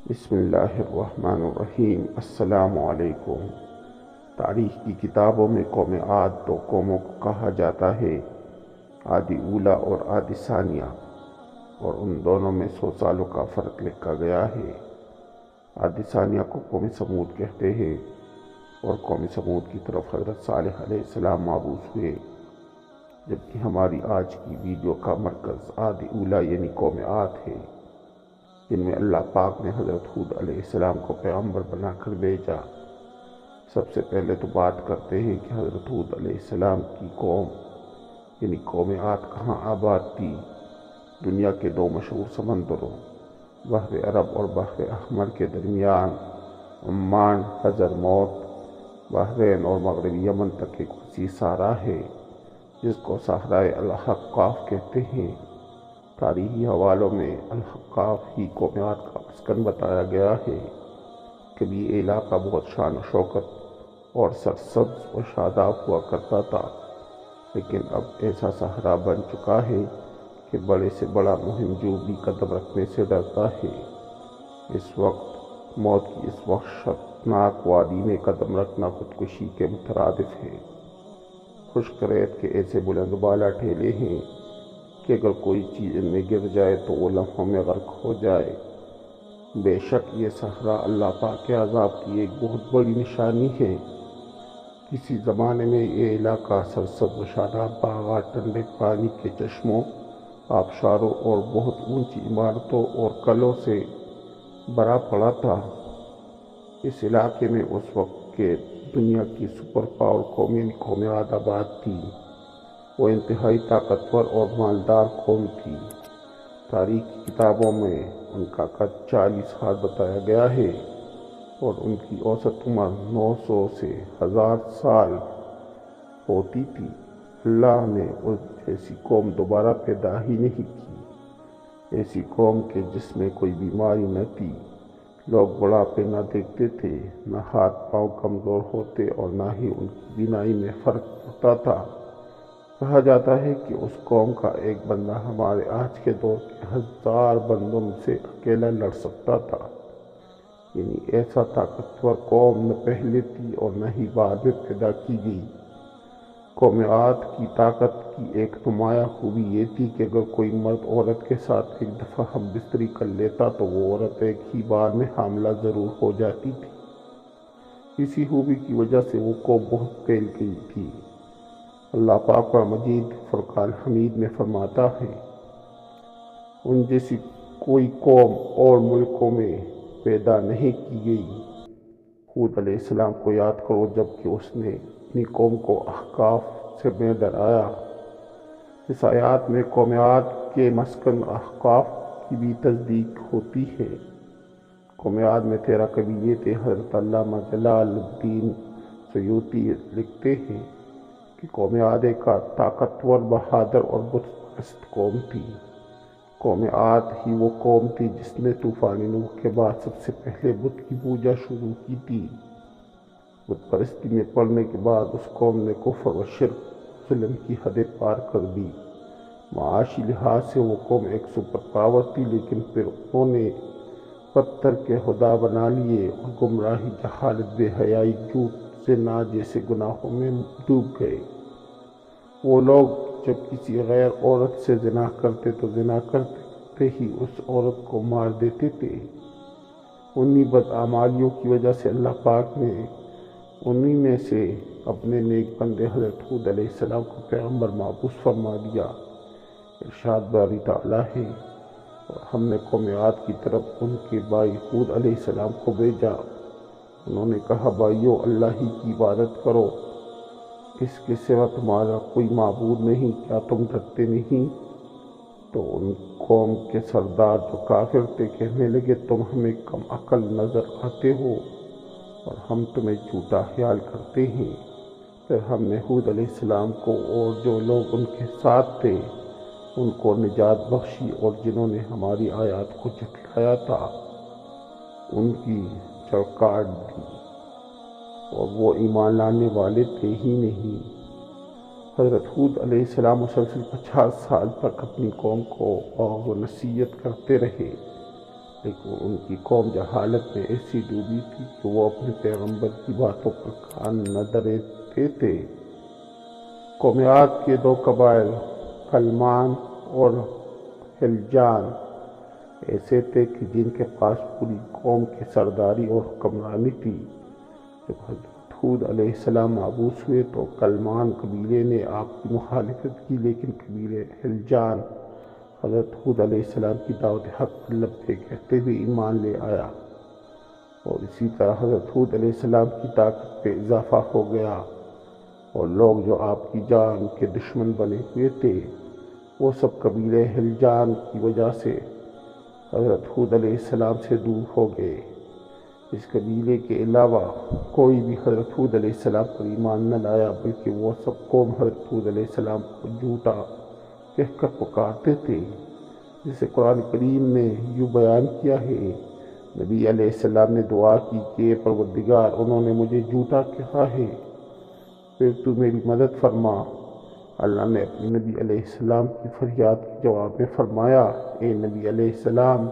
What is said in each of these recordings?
بسم اللہ الرحمن الرحیم۔ السلام علیکم۔ تاریخ کی کتابوں میں قوم عاد دو قوموں کو کہا جاتا ہے، عادی اولا اور عادی ثانیہ، اور ان دونوں میں 100 سالوں کا فرق لکھا گیا ہے۔ عادی ثانیہ کو قوم سمود کہتے ہیں، اور قوم سمود کی طرف حضرت صالح علیہ السلام مبعوث ہوئے، جبکہ ہماری آج کی ویڈیو کا مرکز عادی اولا یعنی قوم عاد ہے، جن میں اللہ پاک نے حضرت ہود علیہ السلام کو پیغمبر بنا کر بھیجا۔ سب سے پہلے تو بات کرتے ہیں کہ حضرت ہود علیہ السلام کی قوم یعنی قوم عاد کہاں آباد تھی۔ دنیا کے دو مشہور سمندروں بحر عرب اور بحر احمر کے درمیان عمان، حضرموت، بحرین اور مغربی یمن تک ایک وسیع صحرا ہے، جس کو صحرائے الاحقاف کہتے ہیں۔ تاریخی حوالوں میں الاحقاف ہی قوم عاد کا مسکن بتایا گیا ہے۔ کبھی یہ علاقہ بہت شان و شوکت اور سرسبز و شاداب ہوا کرتا تھا، لیکن اب ایسا صحرا بن چکا ہے کہ بڑے سے بڑا مہم جو بھی قدم رکھنے سے ڈرتا ہے۔ اس وقت موت کی اس وحشتناک وادی میں قدم رکھنا خودکشی کے مترادف ہے۔ خشک ریت کے ایسے بلند بالا ٹھیلے ہیں کہ اگر کوئی چیز ان میں گر جائے تو وہ لمحوں میں غرق ہو جائے۔ بے شک یہ صحرا اللہ پاک کے عذاب کی ایک بہت بڑی نشانی ہے۔ کسی زمانے میں یہ علاقہ سرسبز و شاداب باغات، ٹھنڈے پانی کے چشموں، آبشاروں اور بہت اونچی عمارتوں اور قلعوں سے بھرا پڑا تھا۔ اس علاقے میں اس وقت کے دنیا کی سپر پاور قوم یعنی قوم عاد آباد تھی۔ وہ انتہائی طاقتور اور مالدار قوم تھی۔ تاریخ کی کتابوں میں ان کا قد 40 ہاتھ بتایا گیا ہے، اور ان کی اوسط عمر 900 سے 1000 سال ہوتی تھی۔ اللہ نے اس جیسی قوم دوبارہ پیدا ہی نہیں کی، ایسی قوم کے جس میں کوئی بیماری نہ تھی، لوگ بڑھاپے نہ دیکھتے تھے، نہ ہاتھ پاؤں کمزور ہوتے اور نہ ہی ان کی بینائی میں فرق ہوتا تھا۔ کہا جاتا ہے کہ اس قوم کا ایک بندہ ہمارے آج کے دور کے 1000 بندوں سے اکیلا لڑ سکتا تھا۔ یعنی ایسا طاقتور قوم نہ پہلے تھی اور نہ ہی بعد میں پیدا کی گئی۔ قوم عاد کی طاقت کی ایک نمایاں خوبی یہ تھی کہ اگر کوئی مرد عورت کے ساتھ ایک دفعہ ہم بستری کر لیتا تو وہ عورت ایک ہی بار میں حاملہ ضرور ہو جاتی تھی۔ اسی خوبی کی وجہ سے وہ قوم بہت پھیل گئی تھی۔ اللہ پاک قرآن مجید فرقان حمید میں فرماتا ہے، ان جیسی کوئی قوم اور ملکوں میں پیدا نہیں کی گئی۔ ہود علیہ السلام کو یاد کرو جبکہ اس نے اپنی قوم کو احقاف سے میں ڈرایا۔ اس آیات میں قوم عاد کے مسکن احقاف کی بھی تصدیق ہوتی ہے۔ قوم عاد میں 13 قبیلے تھے۔ حضرت علامہ جلال الدین سیوطی لکھتے ہیں کہ قوم عاد ایک طاقتور، بہادر اور بت پرست قوم تھی۔ قوم عاد ہی وہ قوم تھی جس نے طوفان نوح کے بعد سب سے پہلے بت کی پوجا شروع کی تھی۔ بت پرستی میں پڑنے کے بعد اس قوم نے کفر و شرک، ظلم کی حدیں پار کر دی۔ معاشی لحاظ سے وہ قوم ایک سپر پاور تھی، لیکن پھر انہوں نے پتھر کے خدا بنا لیے اور گمراہی، جہالت، بے حیائی، جھوٹ، زنا جیسے گناہوں میں ڈوب گئے۔ وہ لوگ جب کسی غیر عورت سے زنا کرتے تو زنا کرتے ہی اس عورت کو مار دیتے تھے۔ انہی بدعمالیوں کی وجہ سے اللہ پاک نے انہی میں سے اپنے نیک بندے حضرت ہود علیہ السلام کو پیغمبر مبعوث فرما دیا۔ ارشاد باری تعالیٰ ہے، اور ہم نے قوم عاد کی طرف ان کے بھائی ہود علیہ السلام کو بھیجا۔ انہوں نے کہا، بھائیو، اللہ ہی کی عبادت کرو، اس کے سوا تمہارا کوئی معبود نہیں، کیا تم ڈرتے نہیں؟ تو ان قوم کے سردار جو کافر تھے کہنے لگے، تم ہمیں کم عقل نظر آتے ہو اور ہم تمہیں جھوٹا خیال کرتے ہیں۔ پھر ہم نے ہود علیہ السلام کو اور جو لوگ ان کے ساتھ تھے ان کو نجات بخشی، اور جنہوں نے ہماری آیات کو جھٹلایا تھا ان کی جڑ کاٹ دی، اور وہ ایمان لانے والے تھے ہی نہیں۔ حضرت ہود علیہ السلام مسلسل 50 سال تک اپنی قوم کو وعظ و نصیحت کرتے رہے۔ لیکن ان کی قوم جہالت میں ایسی ڈوبی تھی کہ وہ اپنے پیغمبر کی باتوں پر کان نہ دھرتے تھے۔ قوم عاد کے دو قبائل کلمان اور ہلجان ایسے تھے کہ جن کے پاس پوری قوم کی سرداری اور حکمرانی تھی۔ جب حضرت ہود علیہ السلام مبعوث ہوئے تو کلمان قبیلے نے آپ کی مخالفت کی، لیکن قبیلے ہلجان حضرت ہود علیہ السلام کی دعوت حق پر لبیک کہتے ہوئے ایمان لے آیا، اور اسی طرح حضرت ہود علیہ السلام کی طاقت میں اضافہ ہو گیا، اور لوگ جو آپ کی جان کے دشمن بنے ہوئے تھے وہ سب قبیلے ہلجان کی وجہ سے حضرت ہود علیہ السلام سے دور ہو گئے۔ اس قبیلے کے علاوہ کوئی بھی حضرت ہود علیہ السلام پر ایمان نہ لایا، بلکہ وہ سب قوم حضرت ہود علیہ السلام کو جھوٹا کہہ کر پکارتے تھے، جسے قرآن کریم نے یوں بیان کیا ہے۔ نبی علیہ السلام نے دعا کی کہ اے پروردگار، انہوں نے مجھے جھوٹا کہا ہے، پھر تو میری مدد فرما۔ اللہ نے اپنے نبی علیہ السلام کی فریاد کے جواب میں فرمایا، اے نبی علیہ السلام،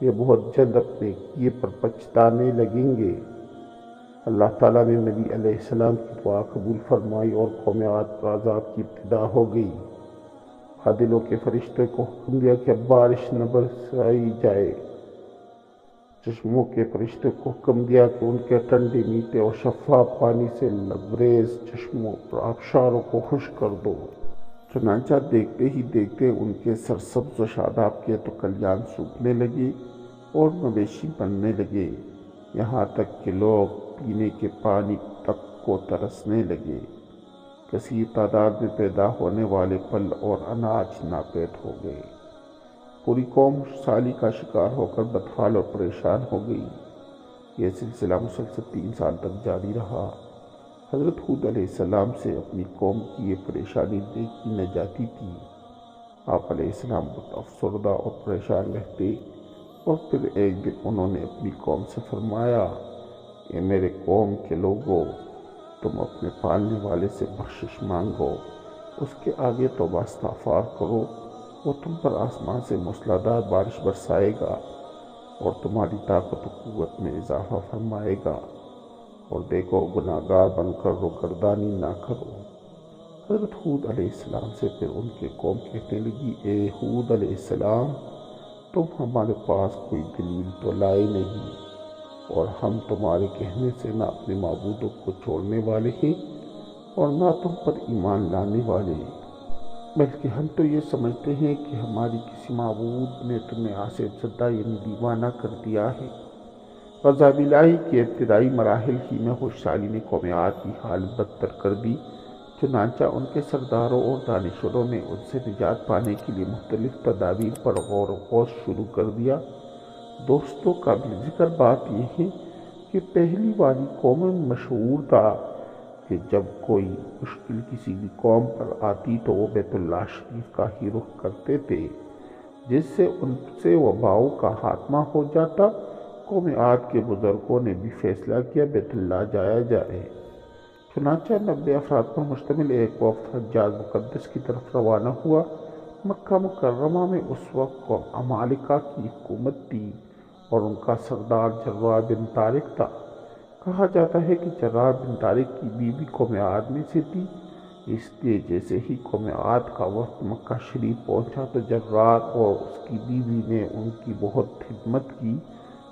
یہ بہت جلد اپنے کیے پر پچھتانے لگیں گے۔ اللہ تعالیٰ نے نبی علیہ السلام کی دعا قبول فرمائی اور قوم عاد پر عذاب کی ابتدا ہو گئی۔ بادلوں کے فرشتے کو حکم دیا کہ اب بارش نہ برسائی جائے۔ چشموں کے فرشتے کو حکم دیا کہ ان کے ٹھنڈے، میٹھے اور شفاف پانی سے لبریز چشموں اور آبشاروں کو خشک کر دو۔ چنانچہ دیکھتے ہی دیکھتے ان کے سرسبز و شاداب کے تو کلیان سوکھنے لگے اور مویشی مرنے لگے، یہاں تک کہ لوگ پینے کے پانی تک کو ترسنے لگے۔ کثیر تعداد میں پیدا ہونے والے پھل اور اناج ناپید ہو گئے۔ پوری قوم سالی کا شکار ہو کر بدحال اور پریشان ہو گئی۔ یہ سلسلہ مسلسل 3 سال تک جاری رہا۔ حضرت ہود علیہ السلام سے اپنی قوم کی یہ پریشانی دیکھی نہ جاتی تھی۔ آپ علیہ السلام بہت افسردہ اور پریشان رہتے، اور پھر ایک دن انہوں نے اپنی قوم سے فرمایا، اے میرے قوم کے لوگو، تم اپنے پالنے والے سے بخشش مانگو، اس کے آگے توبہ استغفار کرو، وہ تم پر آسمان سے موسلادھار بارش برسائے گا اور تمہاری طاقت و قوت میں اضافہ فرمائے گا، اور دیکھو گناہگار بن کر روگردانی نہ کرو۔ حضرت ہود علیہ السلام سے پھر ان کی قوم کہنے لگی، اے ہود علیہ السلام، تم ہمارے پاس کوئی دلیل تو لائے نہیں، اور ہم تمہارے کہنے سے نہ اپنے معبودوں کو چھوڑنے والے ہیں اور نہ تم پر ایمان لانے والے، بلکہ ہم تو یہ سمجھتے ہیں کہ ہماری کسی معبود نے تمہیں آصف زدہ یعنی دیوانہ کر دیا ہے۔ غضب الہی کے ابتدائی مراحل ہی میں خوشحالی نے قوم عاد کی حالت بدتر کر دی، چنانچہ ان کے سرداروں اور دانشوروں نے ان سے نجات پانے کے لیے مختلف تدابیر پر غور و خوض شروع کر دیا۔ دوستو، قابل ذکر بات یہ ہے کہ پہلی والی قوم میں مشہور تھا کہ جب کوئی مشکل کسی بھی قوم پر آتی تو وہ بیت اللہ شریف کا ہی رخ کرتے تھے، جس سے ان سے وباؤں کا خاتمہ ہو جاتا۔ قوم عاد کے بزرگوں نے بھی فیصلہ کیا بیت اللہ جایا جائے، چنانچہ 90 افراد پر مشتمل ایک وفد حجاز مقدس کی طرف روانہ ہوا۔ مکہ مکرمہ میں اس وقت قوم عمالقہ کی حکومت تھی اور ان کا سردار جرار بن طارق تھا۔ کہا جاتا ہے کہ جرار بن طارق کی بیوی قوم عاد میں سے تھی، اس لیے جیسے ہی قوم عاد کا وفد مکہ شریف پہنچا تو جرار اور اس کی بیوی نے ان کی بہت خدمت کی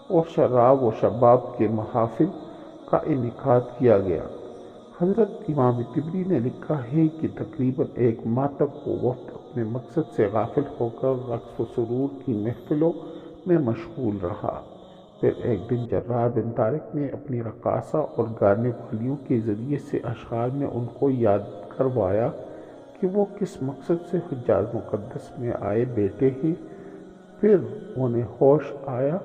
اور شراب و شباب کے محافل کا انعقاد کیا گیا۔ حضرت امام طبری نے لکھا ہے کہ تقریباً 1 ماہ تک وہ وفد اپنے مقصد سے غافل ہو کر رقص و سرور کی محفلوں میں مشغول رہا۔ پھر ایک دن جرار بن طارق نے اپنی رقاصہ اور گانے والیوں کے ذریعے سے اشعار میں ان کو یاد کروایا کہ وہ کس مقصد سے حجاز مقدس میں آئے بیٹھے ہیں۔ پھر انہیں ہوش آیا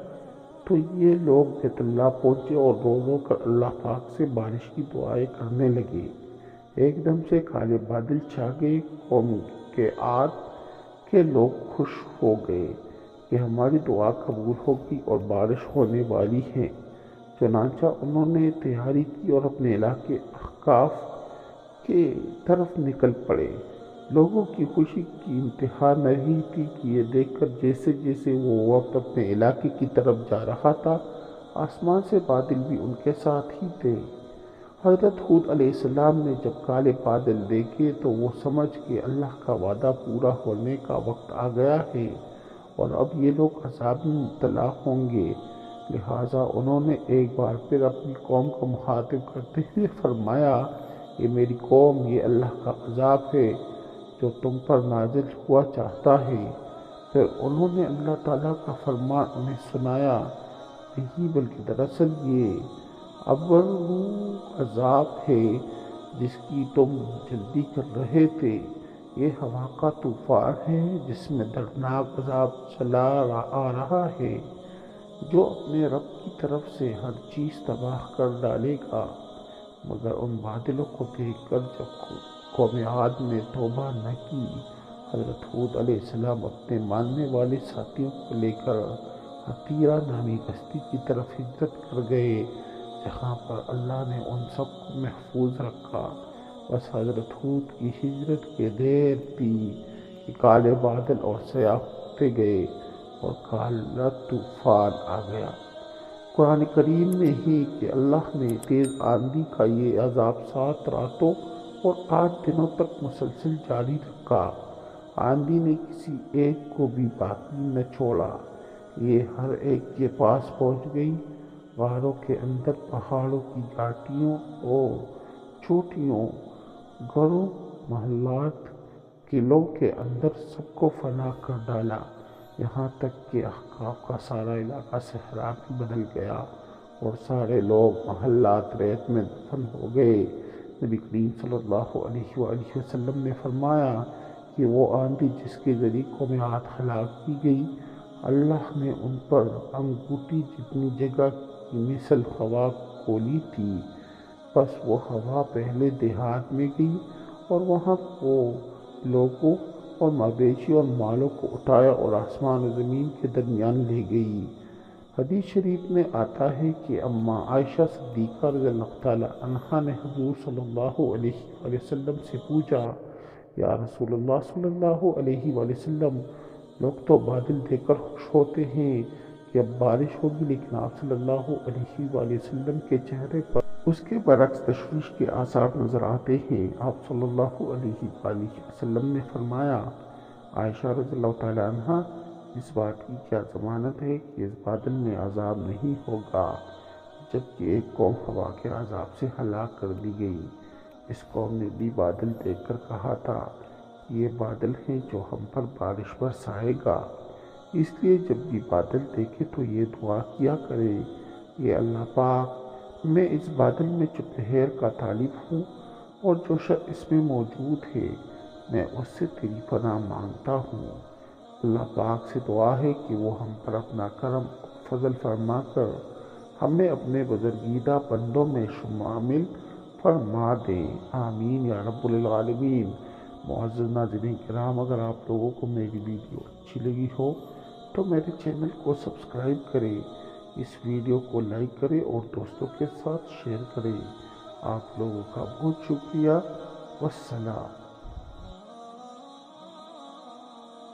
تو یہ لوگ بیت اللہ پہنچے اور رو رو کر اللہ پاک سے بارش کی دعائیں کرنے لگے۔ ایک دم سے کالے بادل چھا گئے۔ قوم کے عاد کے لوگ خوش ہو گئے کہ ہماری دعا قبول ہوگی اور بارش ہونے والی ہے، چنانچہ انہوں نے تیاری کی اور اپنے علاقے احقاف کی طرف نکل پڑے۔ لوگوں کی خوشی کی انتہا نہیں تھی کہ یہ دیکھ کر جیسے جیسے وہ وقت اپنے علاقے کی طرف جا رہا تھا، آسمان سے بادل بھی ان کے ساتھ ہی تھے۔ حضرت ہود علیہ السلام نے جب کالے بادل دیکھے تو وہ سمجھ کے اللہ کا وعدہ پورا ہونے کا وقت آ گیا ہے اور اب یہ لوگ عذاب میں مبتلا ہوں گے، لہٰذا انہوں نے ایک بار پھر اپنی قوم کو مخاطب کرتے ہوئے فرمایا، یہ میری قوم، یہ اللہ کا عذاب ہے جو تم پر نازل ہوا چاہتا ہے۔ پھر انہوں نے اللہ تعالیٰ کا فرمان انہیں سنایا، نہیں بلکہ دراصل یہ ابرو عذاب ہے جس کی تم جلدی کر رہے تھے، یہ ہوا کا طوفان ہے جس میں دردناک عذاب چلا آ رہا ہے جو اپنے رب کی طرف سے ہر چیز تباہ کر ڈالے گا۔ مگر ان بادلوں کو دیکھ کر جب قوم عاد نے توبہ نہ کی، حضرت ہود علیہ السلام اپنے ماننے والے ساتھیوں کو لے کر عطیرہ نامی بستی کی طرف ہجرت کر گئے، جہاں پر اللہ نے ان سب کو محفوظ رکھا۔ بس حضرت ہود کی ہجرت کے دیر تھی کہ کالے بادل اور سیاہ ہوتے گئے اور کالا طوفان آ گیا۔ قرآن کریم میں ہے کہ اللہ نے تیز آندھی کا یہ عذاب 7 راتوں اور 8 دنوں تک مسلسل جاری رکھا۔ آندھی نے کسی ایک کو بھی باقی نہ چھوڑا، یہ ہر ایک کے پاس پہنچ گئی۔ غاروں کے اندر، پہاڑوں کی گھاٹیوں اور چوٹیوں، گھروں، محلات، قلعوں کے اندر سب کو فنا کر ڈالا، یہاں تک کہ احقاف کا سارا علاقہ صحرا میں بدل گیا اور سارے لوگ محلات ریت میں دفن ہو گئے۔ نبی کریم صلی اللہ علیہ وآلہ وسلم نے فرمایا کہ وہ آندھی جس کے ذریعے قوم عاد ہلاک کی گئی، اللہ نے ان پر انگوٹھی جتنی جگہ کی مثل ہوا کھولی تھی۔ بس وہ ہوا پہلے دیہات میں گئی اور وہاں کو لوگوں اور مویشی اور مالوں کو اٹھایا اور آسمان و زمین کے درمیان لے گئی۔ حدیث شریف میں آتا ہے کہ اماں عائشہ صدیقہ رضی اللہ تعالیٰ عنہا نے حضور صلی اللہ علیہ وآلہ وسلم سے پوچھا، یا رسول اللہ صلی اللہ علیہ وآلہ وسلم، لوگ تو بادل دیکھ کر خوش ہوتے ہیں کہ اب بارش ہوگی، لیکن آپ صلی اللہ علیہ وآلہ وسلم کے چہرے پر اس کے برعکس تشویش کے آثار نظر آتے ہیں۔ آپ صلی اللہ علیہ وآلہ وسلم نے فرمایا، عائشہ رضی اللہ تعالیٰ عنہا، اس بات کی کیا ضمانت ہے کہ اس بادل میں عذاب نہیں ہوگا؟ جبکہ ایک قوم ہوا کے عذاب سے ہلاک کر دی گئی۔ اس قوم نے بھی بادل دیکھ کر کہا تھا، یہ بادل ہیں جو ہم پر بارش برسائے گا، اس لیے جب بھی بادل دیکھے تو یہ دعا کیا کرے، یہ اللہ پاک، میں اس بادل میں جو پہر کا طالب ہوں اور جو شخص اس میں موجود ہے، میں اس سے تیری پناہ مانگتا ہوں۔ اللہ پاک سے دعا ہے کہ وہ ہم پر اپنا کرم اور فضل فرما کر ہمیں اپنے بزرگیدہ بندوں میں شامل فرما دے، آمین یا رب العالمین۔ معزز ناظرین کرام، اگر آپ لوگوں کو میری ویڈیو اچھی لگی ہو تو میرے چینل کو سبسکرائب کریں، اس ویڈیو کو لائک کریں اور دوستوں کے ساتھ شیئر کریں۔ آپ لوگوں کا بہت شکریہ۔ والسلام۔